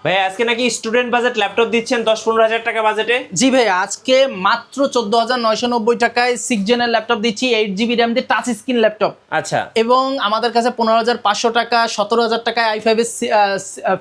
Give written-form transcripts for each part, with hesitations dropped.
ভাই আজকে নাকি স্টুডেন্ট বাজেট ল্যাপটপ দিচ্ছেন 10-15 হাজার টাকা বাজেটে? জি ভাই, আজকে মাত্র 14,990 টাকায় 6 জেনের ল্যাপটপ দিচ্ছি, 8 GB র্যাম দিয়ে টাচ স্ক্রিন ল্যাপটপ। আচ্ছা, এবং আমাদের কাছে 15,500 টাকা, 17,000 টাকায় i5 এর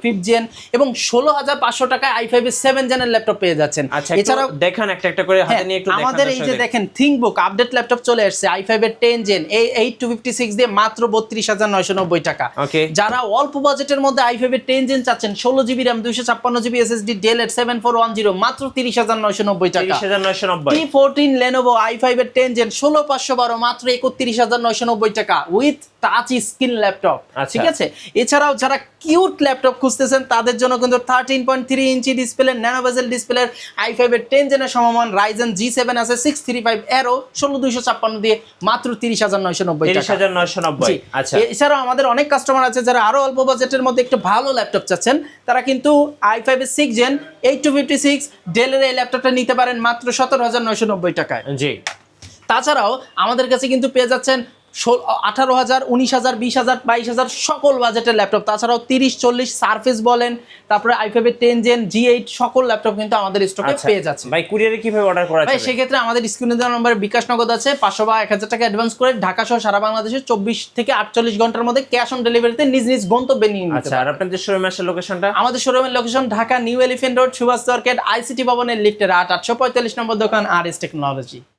5th জেন এবং 16,500 টাকায় i5 এর 7 জেনের ল্যাপটপ পেয়ে যাচ্ছেন। আচ্ছা এছাড়াও দেখান একটা একটা করে হাতে নিয়ে একটু দেখান। আমাদের এই যে দেখেন থিংকবুক আপডেট ল্যাপটপ চলে আসছে i5 এর 10 জেন, এই 8256 দিয়ে মাত্র 32,990 টাকা। ওকে, যারা অল্প বাজেটের মধ্যে i5 এর 10 জেন চাচ্ছেন, 16 GB RAM 256 GB SSD Dell এর 7410 মাত্র 30,990 টাকা। 30,990। T14 Lenovo i5 এর 10 জেন 16512 মাত্র 31,990 টাকা উইথ টাচ স্ক্রিন ল্যাপটপ। ঠিক আছে, এছাড়াও যারা কিউট ল্যাপটপ খুঁজতেছেন তাদের জন্য কিন্তু 13.3 ইঞ্চি ডিসপ্লে ন্যানো বেজেল ডিসপ্লের i5 এর 10 জেনের সমমান Ryzen G7 আছে 635 Aero 16256 দিয়ে মাত্র 30,990 টাকা। 30,990। আচ্ছা, এছাড়াও আমাদের অনেক কাস্টমার আছে যারা আরো অল্প বাজেটের মধ্যে একটু ভালো ল্যাপটপ চাচ্ছেন, তারা কিন্তু i5 এর 6 জেন 8256 ডেলের এই ল্যাপটপটা নিতে পারেন মাত্র 17,990 টাকায়। জি, তাছাড়াও আমাদের কাছে কিন্তু পেয়ে যাচ্ছেন 18,000, 19,000, 20,000, 22,000 সকল বাজেটের ল্যাপটপ। তাছাড়াও 30-40 সারফেস বলেন, তারপরে i5 এর 10 জেন G8 সকল ল্যাপটপ কিন্তু আমাদের স্টকে পেয়ে যাচ্ছে। ভাই কুরিয়ারে কিভাবে অর্ডার করা ভাই যাবে? সেক্ষেত্রে আমাদের স্ক্রিনে দেওয়া নম্বরে বিকাশ নগদ আছে, 500 বা 1,000 টাকা অ্যাডভান্স করে ঢাকা সহ সারা বাংলাদেশে 24 থেকে 48 ঘন্টার মধ্যে ক্যাশ অন ডেলিভারিতে নিজ নিজ গন্তব্যে নিয়ে নিতে আচ্ছা, আর পারবেন। আপনাদের শোরুমের আসল লোকেশনটা? আমাদের শোরুমের location Dhaka new elephant road, Subhash market, ICT ভবনের লিফটের 8 845 নম্বর দোকান আর এস টেকনোলজি।